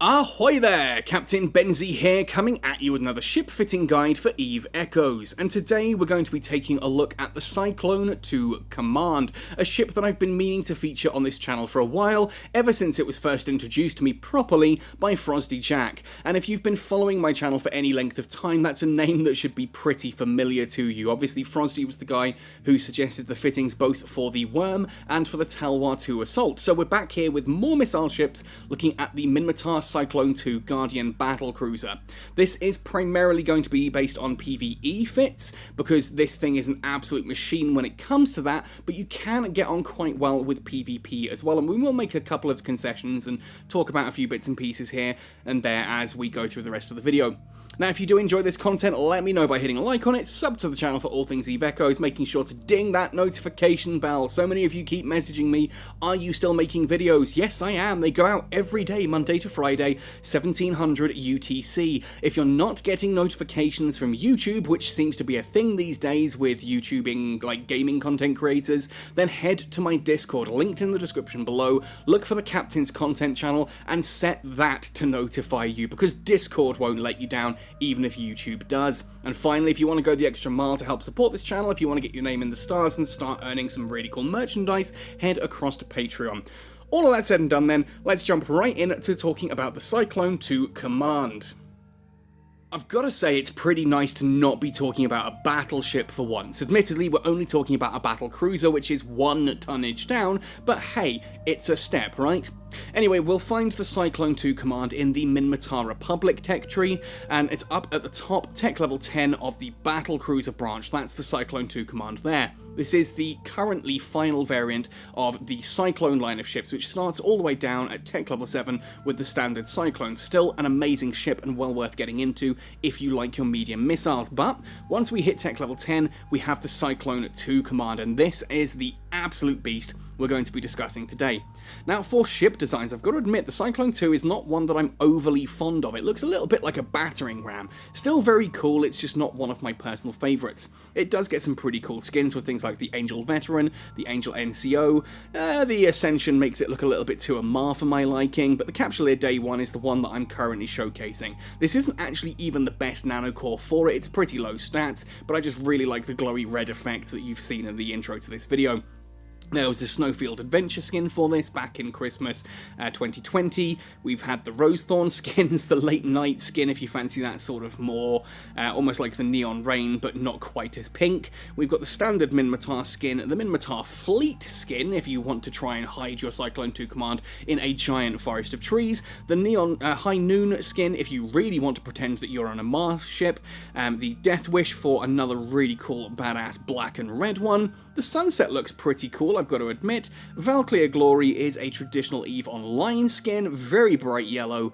Ahoy there! Captain Benzie here, coming at you with another ship fitting guide for EVE Echoes, and today we're going to be taking a look at the Cyclone II Command, a ship that I've been meaning to feature on this channel for a while, ever since it was first introduced to me properly by FroztyJak. And if you've been following my channel for any length of time, that's a name that should be pretty familiar to you. Obviously, Frozty was the guy who suggested the fittings both for the Worm and for the Talwar II Assault. So we're back here with more missile ships, looking at the Minmatar Cyclone II Guardian Battlecruiser. This is primarily going to be based on PvE fits, because this thing is an absolute machine when it comes to that, but you can get on quite well with PvP as well, and we will make a couple of concessions and talk about a few bits and pieces here and there as we go through the rest of the video. Now, if you do enjoy this content, let me know by hitting a like on it, sub to the channel for all things EVE Echoes, making sure to ding that notification bell. So many of you keep messaging me, are you still making videos? Yes, I am. They go out every day, Monday to Friday, 1700 UTC. If you're not getting notifications from YouTube, which seems to be a thing these days with YouTubing, like gaming content creators, then head to my Discord, linked in the description below, look for the Captain's Content channel, and set that to notify you, because Discord won't let you down, even if YouTube does. And finally, if you want to go the extra mile to help support this channel, if you want to get your name in the stars and start earning some really cool merchandise, head across to Patreon. All of that said and done then, let's jump right into talking about the Cyclone II Command. I've got to say, it's pretty nice to not be talking about a battleship for once. Admittedly, we're only talking about a battlecruiser, which is 1 tonnage down, but hey, it's a step, right? Anyway, we'll find the Cyclone II Command in the Minmatar Republic tech tree, and it's up at the top, tech level 10 of the Battlecruiser branch. That's the Cyclone II Command there. This is the currently final variant of the Cyclone line of ships, which starts all the way down at tech level 7 with the standard Cyclone. Still an amazing ship and well worth getting into if you like your medium missiles, but once we hit tech level 10, we have the Cyclone II Command, and this is the absolute beast we're going to be discussing today. Now, for ship designs, I've got to admit the Cyclone II is not one that I'm overly fond of. It looks a little bit like a battering ram. Still very cool, it's just not one of my personal favourites. It does get some pretty cool skins with things like the Angel Veteran, the Angel NCO, the Ascension makes it look a little bit too Amar for my liking, but the Capsuleer Day 1 is the one that I'm currently showcasing. This isn't actually even the best nanocore for it, it's pretty low stats, but I just really like the glowy red effect that you've seen in the intro to this video. There was the Snowfield Adventure skin for this back in Christmas 2020. We've had the Rosethorn skins, the Late Night skin if you fancy that sort of more, almost like the Neon Rain but not quite as pink. We've got the standard Minmatar skin, the Minmatar Fleet skin if you want to try and hide your Cyclone II Command in a giant forest of trees. The Neon High Noon skin if you really want to pretend that you're on a Mars ship. The Death Wish for another really cool badass black and red one. The Sunset looks pretty cool, I've got to admit. Valkyrie Glory is a traditional EVE Online skin, very bright yellow,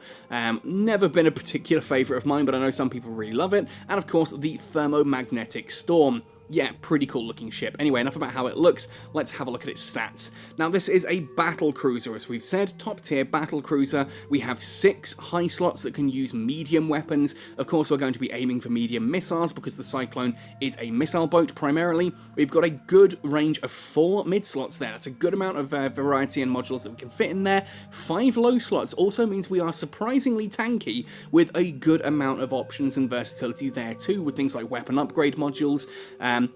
never been a particular favourite of mine, but I know some people really love it, and of course the Thermomagnetic Storm. Yeah, pretty cool looking ship. Anyway, enough about how it looks, let's have a look at its stats. Now, this is a battlecruiser, as we've said, top tier battlecruiser. We have 6 high slots that can use medium weapons. Of course, we're going to be aiming for medium missiles because the Cyclone is a missile boat primarily. We've got a good range of 4 mid slots there. That's a good amount of variety and modules that we can fit in there. 5 low slots also means we are surprisingly tanky with a good amount of options and versatility there too, with things like weapon upgrade modules,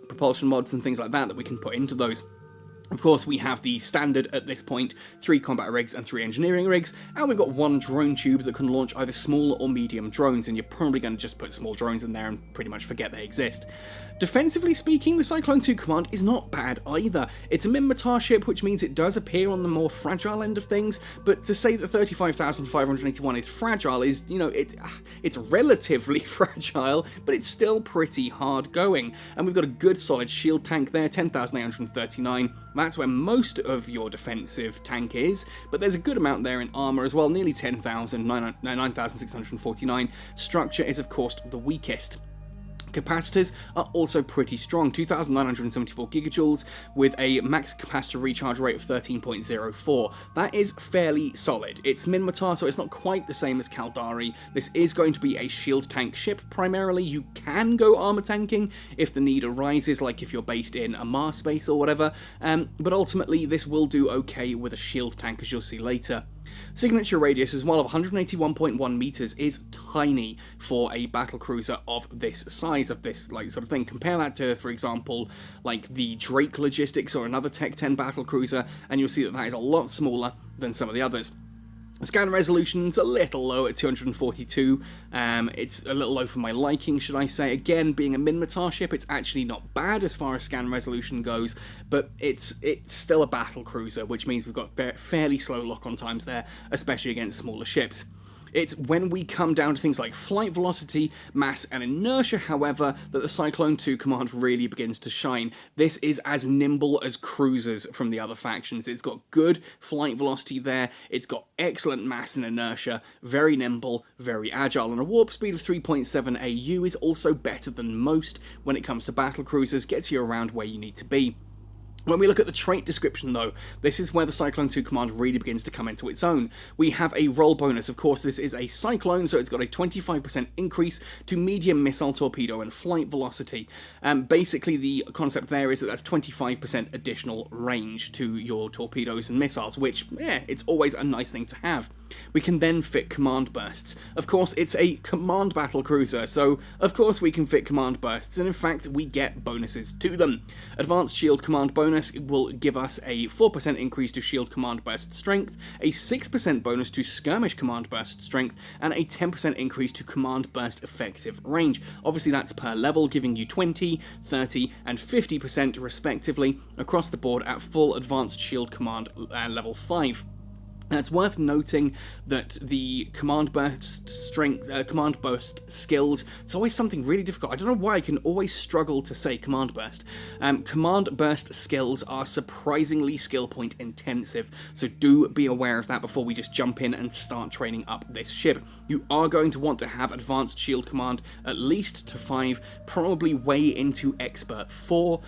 propulsion mods and things like that we can put into those. Of course, we have the standard, at this point, 3 combat rigs and 3 engineering rigs, and we've got 1 drone tube that can launch either small or medium drones, and you're probably going to just put small drones in there and pretty much forget they exist. Defensively speaking, the Cyclone II Command is not bad either. It's a Minmatar ship, which means it does appear on the more fragile end of things, but to say that 35,581 is fragile is, you know, it's relatively fragile, but it's still pretty hard going. And we've got a good solid shield tank there, 10,839. That's where most of your defensive tank is, but there's a good amount there in armor as well, nearly 10,000, 9,649. Structure is, of course, the weakest. Capacitors are also pretty strong, 2,974 gigajoules with a max capacitor recharge rate of 13.04. That is fairly solid. It's Minmatar, so it's not quite the same as Caldari. This is going to be a shield tank ship primarily. You can go armor tanking if the need arises, like if you're based in a Mars space or whatever, but ultimately this will do okay with a shield tank, as you'll see later. Signature radius as well of 181.1 meters is tiny for a battlecruiser of this size, of this like sort of thing. Compare that to, for example, like the Drake Logistics or another Tech 10 battlecruiser, and you'll see that that is a lot smaller than some of the others. The scan resolution's a little low at 242, it's a little low for my liking, should I say. Again, being a Minmatar ship, it's actually not bad as far as scan resolution goes, but it's still a battle cruiser, which means we've got fairly slow lock-on times there, especially against smaller ships. It's when we come down to things like flight velocity, mass, and inertia, however, that the Cyclone II Command really begins to shine. This is as nimble as cruisers from the other factions. It's got good flight velocity there, it's got excellent mass and inertia, very nimble, very agile, and a warp speed of 3.7 AU is also better than most when it comes to battlecruisers, gets you around where you need to be. When we look at the trait description though, this is where the Cyclone II Command really begins to come into its own. We have a roll bonus. Of course, this is a Cyclone, so it's got a 25% increase to medium missile torpedo and flight velocity. Basically, the concept there is that that's 25% additional range to your torpedoes and missiles, which, yeah, it's always a nice thing to have. We can then fit command bursts. Of course, it's a command battle cruiser, so of course we can fit command bursts, and in fact, we get bonuses to them. Advanced Shield Command bonus will give us a 4% increase to shield command burst strength, a 6% bonus to skirmish command burst strength, and a 10% increase to command burst effective range. Obviously that's per level, giving you 20, 30, and 50% respectively across the board at full advanced shield command level 5. Now, it's worth noting that the command burst strength, command burst skills, it's always something really difficult. I don't know why I can always struggle to say command burst. Command burst skills are surprisingly skill point intensive, so do be aware of that before we just jump in and start training up this ship. You are going to want to have advanced shield command at least to 5, probably way into expert 4,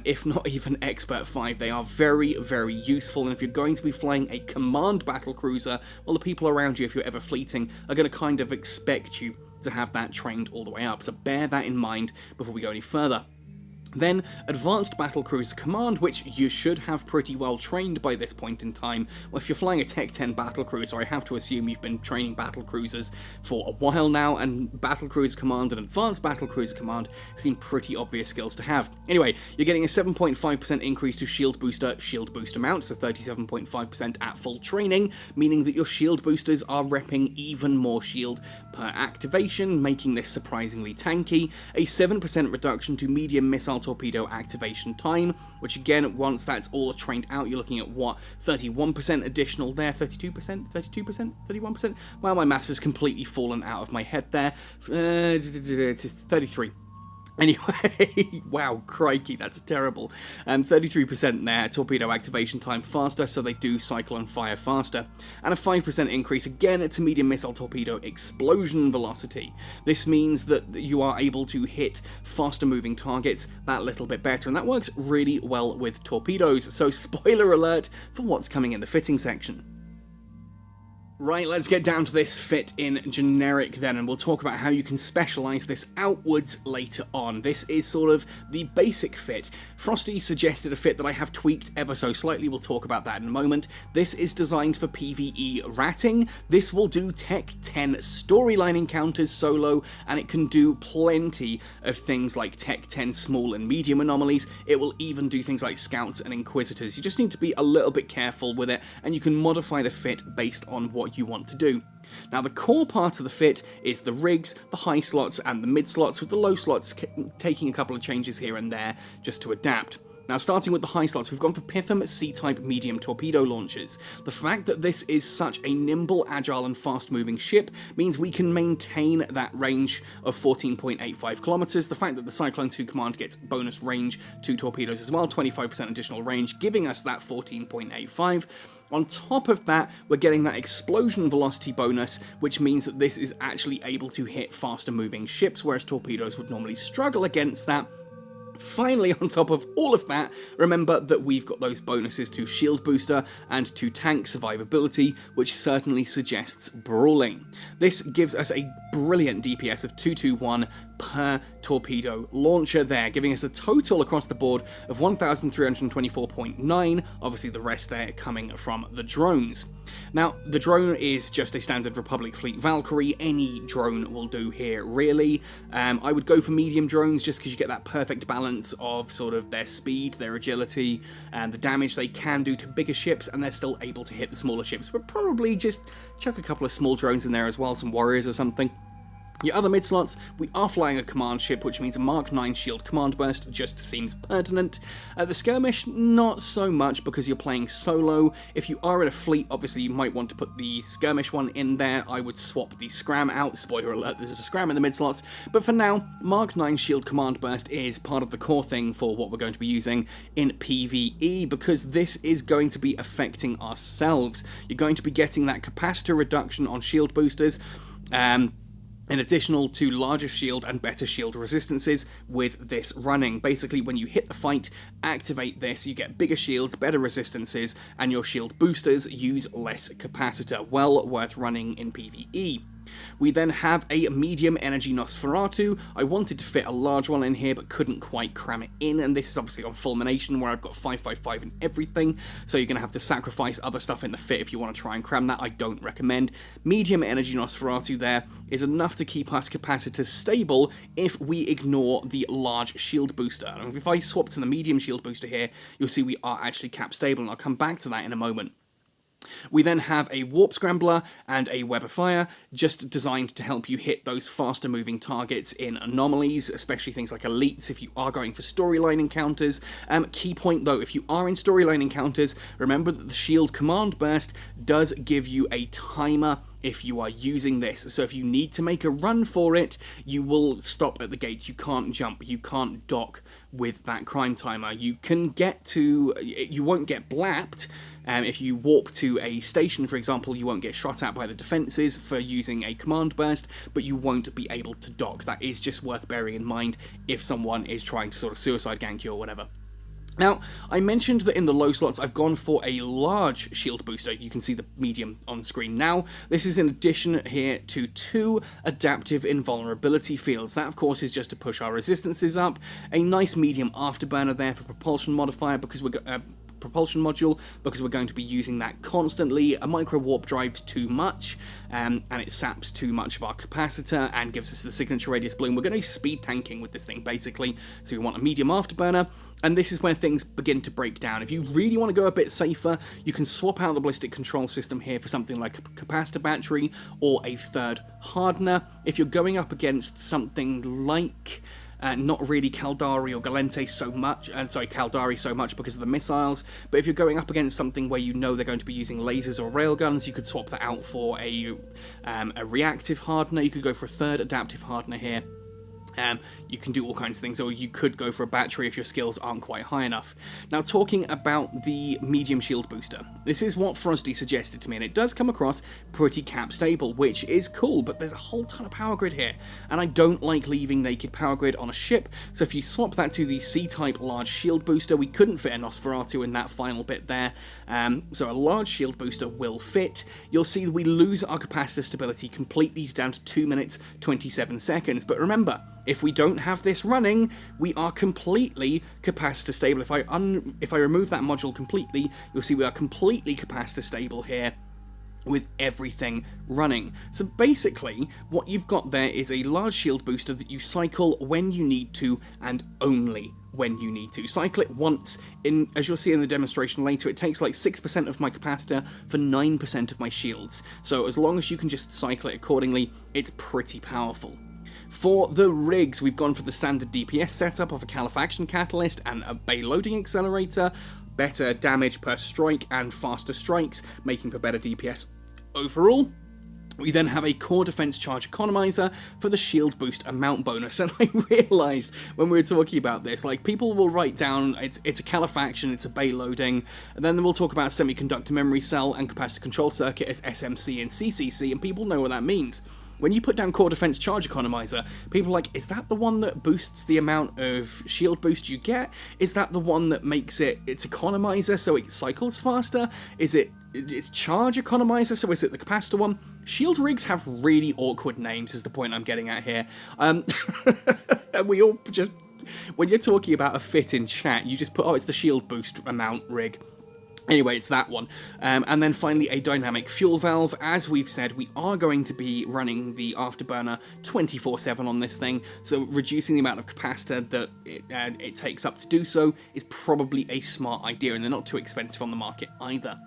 if not even expert 5. They are very, very useful, and if you're going to be flying a command battle cruiser, well, the people around you, if you're ever fleeting, are going to kind of expect you to have that trained all the way up, so bear that in mind before we go any further. Then, Advanced Battlecruiser Command, which you should have pretty well trained by this point in time. Well, if you're flying a Tech 10 battlecruiser, I have to assume you've been training battlecruisers for a while now, and Battlecruiser Command and Advanced Battlecruiser Command seem pretty obvious skills to have. Anyway, you're getting a 7.5% increase to shield booster amount, so 37.5% at full training, meaning that your shield boosters are repping even more shield per activation, making this surprisingly tanky. A 7% reduction to medium missile torpedo activation time, which again, once that's all trained out, you're looking at what, 31% additional there, 32%, 32%, 31%? Well, my maths has completely fallen out of my head there. It's 33. Anyway, wow, crikey, that's terrible. 33% there, torpedo activation time faster, so they do cycle and fire faster. And a 5% increase again to medium missile torpedo explosion velocity. This means that you are able to hit faster moving targets that little bit better, and that works really well with torpedoes, so spoiler alert for what's coming in the fitting section. Right, let's get down to this fit in generic then, and we'll talk about how you can specialise this outwards later on. This is sort of the basic fit. Frosty suggested a fit that I have tweaked ever so slightly, we'll talk about that in a moment. This is designed for PvE ratting. This will do Tech 10 storyline encounters solo, and it can do plenty of things like Tech 10 small and medium anomalies. It will even do things like scouts and inquisitors. You just need to be a little bit careful with it, and you can modify the fit based on what you want to do. Now, the core part of the fit is the rigs, the high slots, and the mid slots, with the low slots taking a couple of changes here and there just to adapt. Now, starting with the high slots, we've gone for Pitham C-type medium torpedo launchers. The fact that this is such a nimble, agile, and fast-moving ship means we can maintain that range of 14.85 kilometers. The fact that the Cyclone II Command gets bonus range to torpedoes as well, 25% additional range, giving us that 14.85. On top of that, we're getting that explosion velocity bonus, which means that this is actually able to hit faster-moving ships, whereas torpedoes would normally struggle against that. Finally, on top of all of that, remember that we've got those bonuses to shield booster and to tank survivability, which certainly suggests brawling. This gives us a brilliant DPS of 221 per torpedo launcher there, giving us a total across the board of 1,324.9, obviously the rest there coming from the drones. Now, the drone is just a standard Republic Fleet Valkyrie. Any drone will do here, really. I would go for medium drones just because you get that perfect balance of sort of their speed, their agility, and the damage they can do to bigger ships, and they're still able to hit the smaller ships. But probably just chuck a couple of small drones in there as well, some warriors or something. Your other mid-slots, we are flying a command ship, which means a Mark 9 shield command burst just seems pertinent. The skirmish, not so much because you're playing solo. If you are in a fleet, obviously you might want to put the skirmish one in there. I would swap the scram out. Spoiler alert, there's a scram in the mid-slots. But for now, Mark 9 shield command burst is part of the core thing for what we're going to be using in PvE, because this is going to be affecting ourselves. You're going to be getting that capacitor reduction on shield boosters, in addition to larger shield and better shield resistances with this running. Basically, when you hit the fight, activate this, you get bigger shields, better resistances, and your shield boosters use less capacitor. Well worth running in PvE. We then have a medium energy Nosferatu. I wanted to fit a large one in here, but couldn't quite cram it in, and this is obviously on Fulmination, where I've got 555 and everything, so you're going to have to sacrifice other stuff in the fit if you want to try and cram that. I don't recommend. Medium energy Nosferatu there is enough to keep us capacitors stable if we ignore the large shield booster. And if I swap to the medium shield booster here, you'll see we are actually cap stable, and I'll come back to that in a moment. We then have a Warp Scrambler and a Web of Fire, just designed to help you hit those faster moving targets in anomalies, especially things like elites if you are going for storyline encounters. Key point though, if you are in storyline encounters, remember that the Shield Command Burst does give you a timer if you are using this. So if you need to make a run for it, you will stop at the gate. You can't jump, you can't dock with that crime timer. You can get to, you won't get blapped. If you warp to a station, for example, you won't get shot at by the defences for using a command burst, but you won't be able to dock. That is just worth bearing in mind if someone is trying to sort of suicide gank you or whatever. Now, I mentioned that in the low slots I've gone for a large shield booster. You can see the medium on screen now. This is in addition here to 2 adaptive invulnerability fields. That, of course, is just to push our resistances up. A nice medium afterburner there for propulsion modifier because we're propulsion module, because we're going to be using that constantly. A micro warp drives too much, and it saps too much of our capacitor and gives us the signature radius bloom. We're going to be speed tanking with this thing, basically, so we want a medium afterburner, and this is where things begin to break down. If you really want to go a bit safer, you can swap out the ballistic control system here for something like a capacitor battery or a third hardener. If you're going up against something like not really Caldari or Galente so much, Caldari so much because of the missiles, but if you're going up against something where you know they're going to be using lasers or railguns, you could swap that out for a reactive hardener. You could go for a third adaptive hardener here. You can do all kinds of things, or you could go for a battery if your skills aren't quite high enough. Now, talking about the medium shield booster, this is what Frozty suggested to me, and it does come across pretty cap stable, which is cool, but there's a whole ton of power grid here, and I don't like leaving naked power grid on a ship, so if you swap that to the C-type large shield booster, we couldn't fit a Nosferatu in that final bit there, so a large shield booster will fit. You'll see that we lose our capacitor stability completely down to 2 minutes 27 seconds, but remember, if we don't have this running, we are completely capacitor stable. If I remove that module completely, you'll see we are completely capacitor stable here with everything running. So basically, what you've got there is a large shield booster that you cycle when you need to and only when you need to. Cycle it once, as you'll see in the demonstration later, it takes like 6% of my capacitor for 9% of my shields. So as long as you can just cycle it accordingly, it's pretty powerful. For the rigs, we've gone for the standard DPS setup of a Califaction Catalyst and a Bay Loading Accelerator, better damage per strike and faster strikes, making for better DPS overall. We then have a core defense charge economizer for the shield boost amount bonus, and I realized when we were talking about this, like, people will write down it's a Califaction, it's a Bay Loading, and then we'll talk about semiconductor memory cell and capacitor control circuit as SMC and CCC, and people know what that means. When you put down core defense charge economizer, people are like, is that the one that boosts the amount of shield boost you get? Is that the one that makes its economizer so it cycles faster? Is it it's charge economizer, so is it the capacitor one? Shield rigs have really awkward names, is the point I'm getting at here. We all just, when you're talking about a fit in chat, you just put, oh, it's the shield boost amount rig. Anyway, it's that one. And then finally, a dynamic fuel valve. As we've said, we are going to be running the afterburner 24/7 on this thing, so reducing the amount of capacitor that it takes up to do so is probably a smart idea, and they're not too expensive on the market either.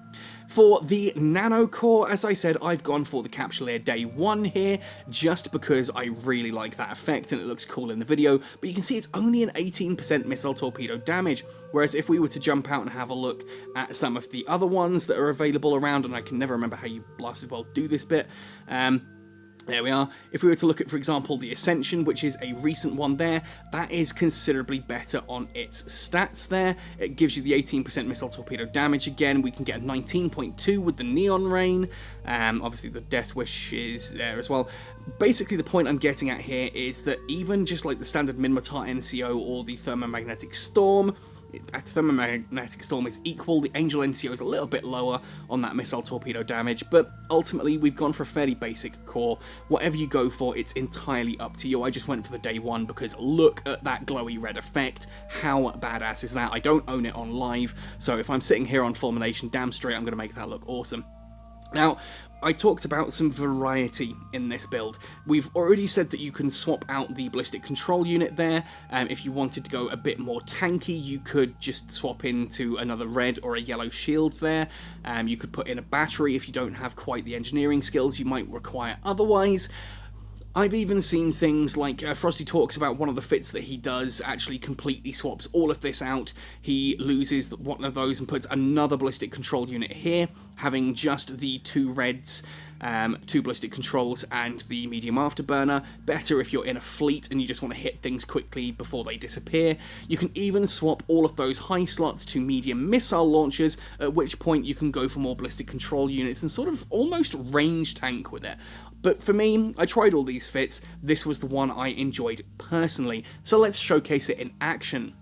For the nano core, as I said, I've gone for the Capsuleer Day 1 here, just because I really like that effect and it looks cool in the video, but you can see it's only an 18% missile torpedo damage, whereas if we were to jump out and have a look at some of the other ones that are available around, and I can never remember how you blasted well do this bit, there we are. If we were to look at, for example, the Ascension, which is a recent one there, that is considerably better on its stats there. It gives you the 18% missile torpedo damage again. We can get a 19.2 with the Neon Rain. Obviously, the Death Wish is there as well. Basically, the point I'm getting at here is that even just like the standard Minmatar NCO or the Thermomagnetic Storm, Thermomagnetic Storm is equal. The Angel NCO is a little bit lower on that missile torpedo damage, but ultimately we've gone for a fairly basic core. Whatever you go for, it's entirely up to you. I just went for the Day 1 because look at that glowy red effect. How badass is that? I don't own it on live, so if I'm sitting here on Fulmination, damn straight I'm going to make that look awesome. Now, I talked about some variety in this build. We've already said that you can swap out the ballistic control unit there. If you wanted to go a bit more tanky, you could just swap into another red or a yellow shield there. You could put in a battery if you don't have quite the engineering skills you might require otherwise. I've even seen things like Frosty talks about one of the fits that he does actually completely swaps all of this out. He loses one of those and puts another ballistic control unit here, having just the two reds, two ballistic controls and the medium afterburner. Better if you're in a fleet and you just want to hit things quickly before they disappear. You can even swap all of those high slots to medium missile launchers, at which point you can go for more ballistic control units and sort of almost range tank with it. But for me, I tried all these fits, this was the one I enjoyed personally, so let's showcase it in action.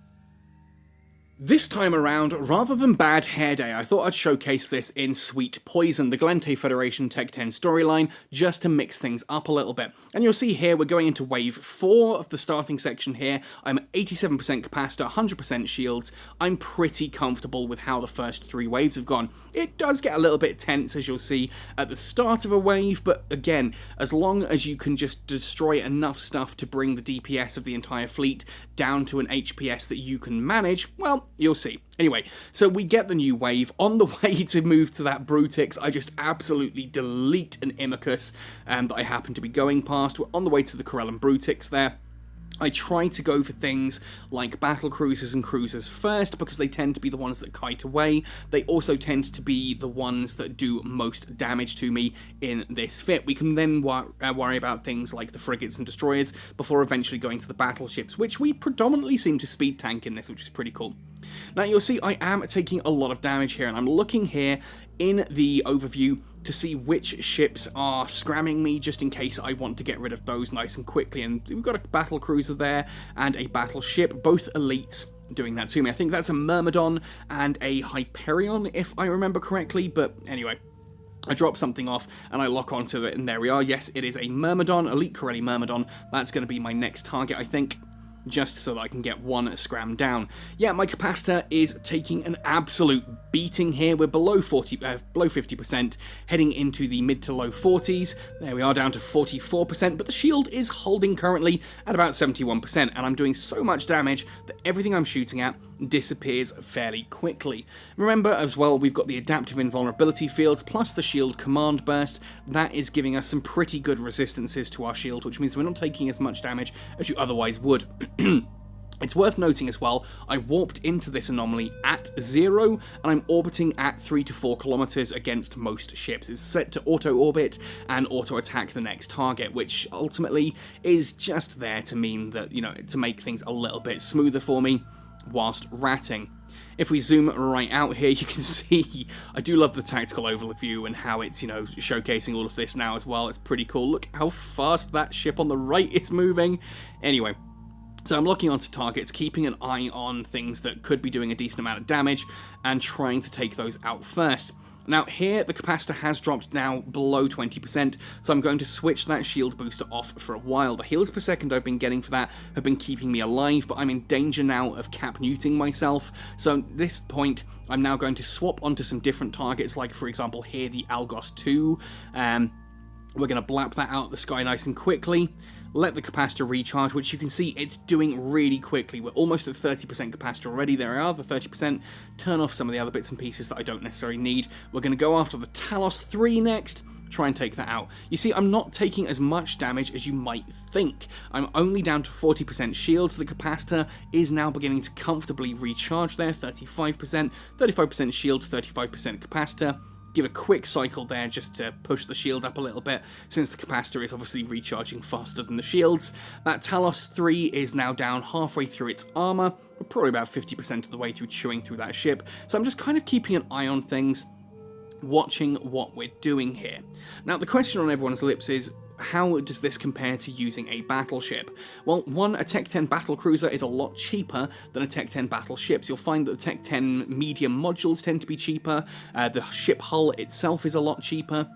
This time around, rather than Bad Hair Day, I thought I'd showcase this in Sweet Poison, the Glente Federation Tech 10 storyline, just to mix things up a little bit. And you'll see here, we're going into Wave 4 of the starting section here. I'm 87% capacitor, 100% shields. I'm pretty comfortable with how the first 3 waves have gone. It does get a little bit tense, as you'll see, at the start of a wave, but again, as long as you can just destroy enough stuff to bring the DPS of the entire fleet down to an HPS that you can manage, well, you'll see. Anyway, so we get the new wave. On the way to move to that Brutix, I just absolutely delete an Imicus that I happen to be going past. We're on the way to the Corellan Brutix there. I try to go for things like Battlecruisers and Cruisers first because they tend to be the ones that kite away. They also tend to be the ones that do most damage to me in this fit. We can then worry about things like the frigates and destroyers before eventually going to the battleships, which we predominantly seem to speed tank in this, which is pretty cool. Now you'll see I am taking a lot of damage here, and I'm looking here in the overview to see which ships are scramming me, just in case I want to get rid of those nice and quickly. And we've got a battlecruiser there and a battleship, both elites doing that to me. I think that's a Myrmidon and a Hyperion, if I remember correctly, but anyway. I drop something off and I lock onto it, and there we are. Yes, it is a Myrmidon, Elite Corelli Myrmidon. That's going to be my next target, I think, just so that I can get one scram down. Yeah, my capacitor is taking an absolute beating here. We're below 50%, heading into the mid to low 40s. There we are, down to 44%, but the shield is holding currently at about 71%, and I'm doing so much damage that everything I'm shooting at disappears fairly quickly. Remember as well, we've got the adaptive invulnerability fields plus the shield command burst. That is giving us some pretty good resistances to our shield, which means we're not taking as much damage as you otherwise would. It's worth noting as well, I warped into this anomaly at 0, and I'm orbiting at 3 to 4 kilometers against most ships. It's set to auto-orbit and auto-attack the next target, which ultimately is just there to mean that, you know, to make things a little bit smoother for me whilst ratting. If we zoom right out here, you can see I do love the tactical overview and how it's, you know, showcasing all of this now as well. It's pretty cool. Look how fast that ship on the right is moving. Anyway, so I'm looking onto targets, keeping an eye on things that could be doing a decent amount of damage, and trying to take those out first. Now here, the capacitor has dropped now below 20%, so I'm going to switch that shield booster off for a while. The heals per second I've been getting for that have been keeping me alive, but I'm in danger now of cap neuting myself, so at this point, I'm now going to swap onto some different targets, like for example here, the Algos 2. We're going to blap that out of the sky nice and quickly. Let the capacitor recharge, which you can see it's doing really quickly. We're almost at 30% capacitor already. There are the 30%. Turn off some of the other bits and pieces that I don't necessarily need. We're going to go after the Talos 3 next. Try and take that out. You see, I'm not taking as much damage as you might think. I'm only down to 40% shields. The capacitor is now beginning to comfortably recharge there. 35%, 35% shield, 35% capacitor. Give a quick cycle there just to push the shield up a little bit, since the capacitor is obviously recharging faster than the shields. That Talos 3 is now down halfway through its armor. We're probably about 50% of the way through chewing through that ship, so I'm just kind of keeping an eye on things, watching what we're doing here. Now, the question on everyone's lips is, how does this compare to using a battleship? Well, one, a Tech 10 battlecruiser is a lot cheaper than a Tech 10 battleship. You'll find that the Tech 10 medium modules tend to be cheaper, the ship hull itself is a lot cheaper.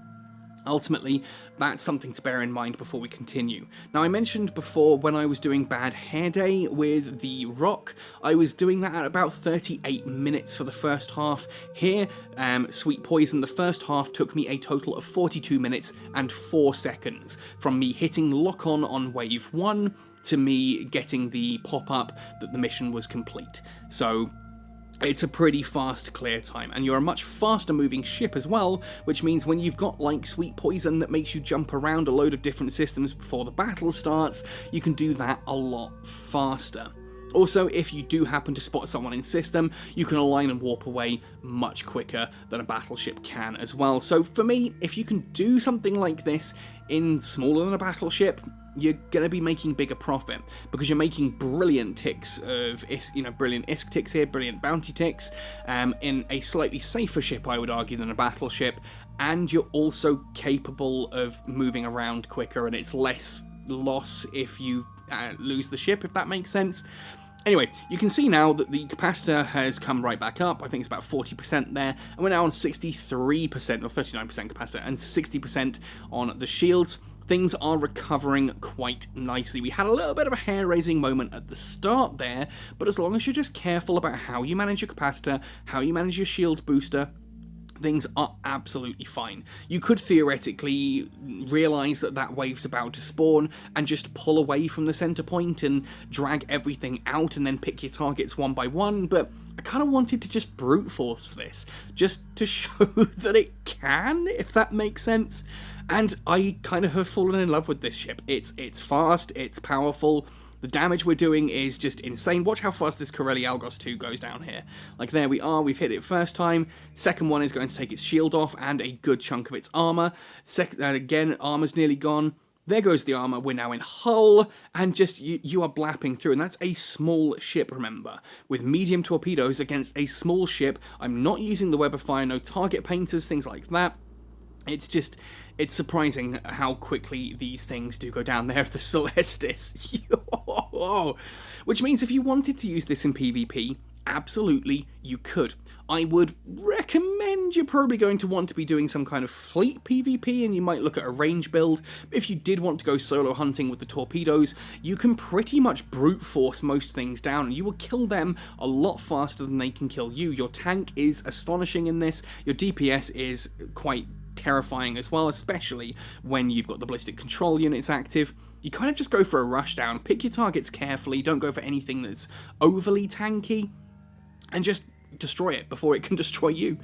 Ultimately, that's something to bear in mind before we continue. Now, I mentioned before when I was doing Bad Hair Day with the Rock, I was doing that at about 38 minutes for the first half. Here, Sweet Poison, the first half took me a total of 42 minutes and 4 seconds, from me hitting lock-on on wave 1 to me getting the pop-up that the mission was complete. So it's a pretty fast clear time, and you're a much faster moving ship as well, which means when you've got like Sweet Poison that makes you jump around a load of different systems before the battle starts, you can do that a lot faster. Also, if you do happen to spot someone in system, you can align and warp away much quicker than a battleship can as well. So for me, if you can do something like this in smaller than a battleship, you're going to be making bigger profit, because you're making brilliant ticks of, brilliant ISK ticks here, brilliant bounty ticks, in a slightly safer ship, I would argue, than a battleship, and you're also capable of moving around quicker, and it's less loss if you lose the ship, if that makes sense. Anyway, you can see now that the capacitor has come right back up. I think it's about 40% there, and we're now on 63% or 39% capacitor and 60% on the shields. Things are recovering quite nicely. We had a little bit of a hair-raising moment at the start there, but as long as you're just careful about how you manage your capacitor, how you manage your shield booster, things are absolutely fine. You could theoretically realise that that wave's about to spawn and just pull away from the centre point and drag everything out and then pick your targets one by one, but I kind of wanted to just brute force this, just to show that it can, if that makes sense. And I kind of have fallen in love with this ship. It's fast, it's powerful, the damage we're doing is just insane. Watch how fast this Corelli Algos 2 goes down here. Like, there we are, we've hit it first time. Second one is going to take its shield off and a good chunk of its armour. Again, armour's nearly gone. There goes the armour, we're now in hull, and just, you are blapping through, and that's a small ship, remember. With medium torpedoes against a small ship, I'm not using the web of fire, no target painters, things like that. It's surprising how quickly these things do go down there. The Celestis. Which means if you wanted to use this in PvP, absolutely you could. I would recommend you're probably going to want to be doing some kind of fleet PvP, and you might look at a range build. If you did want to go solo hunting with the torpedoes, you can pretty much brute force most things down, and you will kill them a lot faster than they can kill you. Your tank is astonishing in this. Your DPS is quite terrifying as well, especially when you've got the ballistic control units active. You kind of just go for a rushdown, pick your targets carefully, don't go for anything that's overly tanky, and just destroy it before it can destroy you.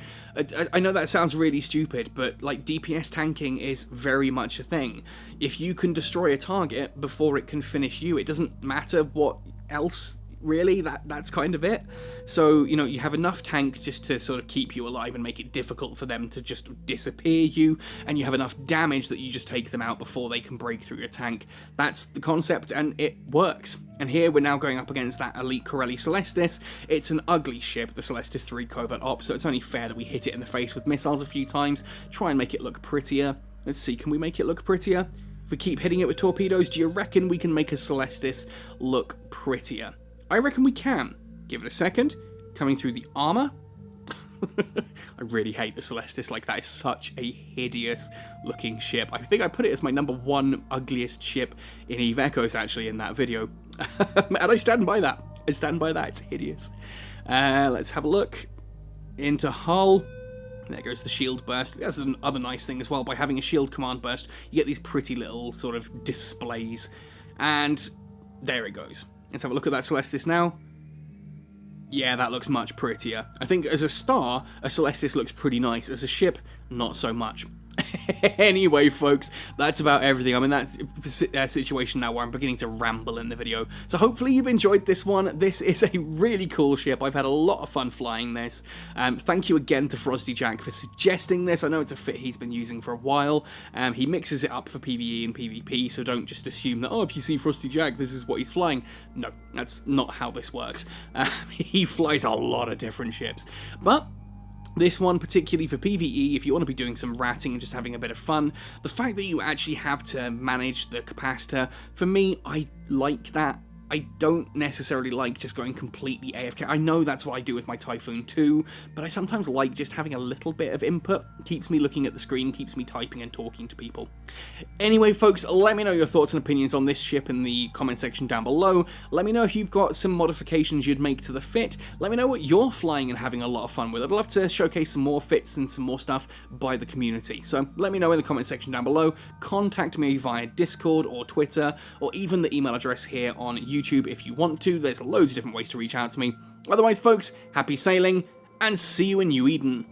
I know that sounds really stupid, but like, DPS tanking is very much a thing. If you can destroy a target before it can finish you, it doesn't matter what else, really, that's kind of it. So, you have enough tank just to sort of keep you alive and make it difficult for them to just disappear you, and you have enough damage that you just take them out before they can break through your tank. That's the concept, and it works. And here we're now going up against that elite Corelli Celestis. It's an ugly ship, the Celestis 3 Covert Ops, so it's only fair that we hit it in the face with missiles a few times, try and make it look prettier. Let's see, can we make it look prettier? If we keep hitting it with torpedoes, do you reckon we can make a Celestis look prettier? I reckon we can. Give it a second. Coming through the armour. I really hate the Celestis. Like, that is such a hideous looking ship. I think I put it as my #1 ugliest ship in Eve Echoes, actually, in that video. And I stand by that. I stand by that. It's hideous. Let's have a look into hull. There goes the shield burst. That's another nice thing as well. By having a shield command burst, you get these pretty little sort of displays. And there it goes. Let's have a look at that Celestis now. Yeah, that looks much prettier. I think as a star, a Celestis looks pretty nice. As a ship, not so much. Anyway, folks, that's about everything. I'm in that situation now where I'm beginning to ramble in the video. So hopefully you've enjoyed this one. This is a really cool ship. I've had a lot of fun flying this. Thank you again to FroztyJak for suggesting this. I know it's a fit he's been using for a while. He mixes it up for PvE and PvP, so don't just assume that, oh, if you see FroztyJak, this is what he's flying. No, that's not how this works. He flies a lot of different ships. But this one, particularly for PvE, if you want to be doing some ratting and just having a bit of fun, the fact that you actually have to manage the capacitor, for me, I like that. I don't necessarily like just going completely AFK. I know that's what I do with my Typhoon 2, but I sometimes like just having a little bit of input. Keeps me looking at the screen, keeps me typing and talking to people. Anyway, folks, let me know your thoughts and opinions on this ship in the comment section down below. Let me know if you've got some modifications you'd make to the fit. Let me know what you're flying and having a lot of fun with. I'd love to showcase some more fits and some more stuff by the community. So let me know in the comment section down below. Contact me via Discord or Twitter, or even the email address here on YouTube if you want to. There's loads of different ways to reach out to me. Otherwise, folks, happy sailing, and see you in New Eden.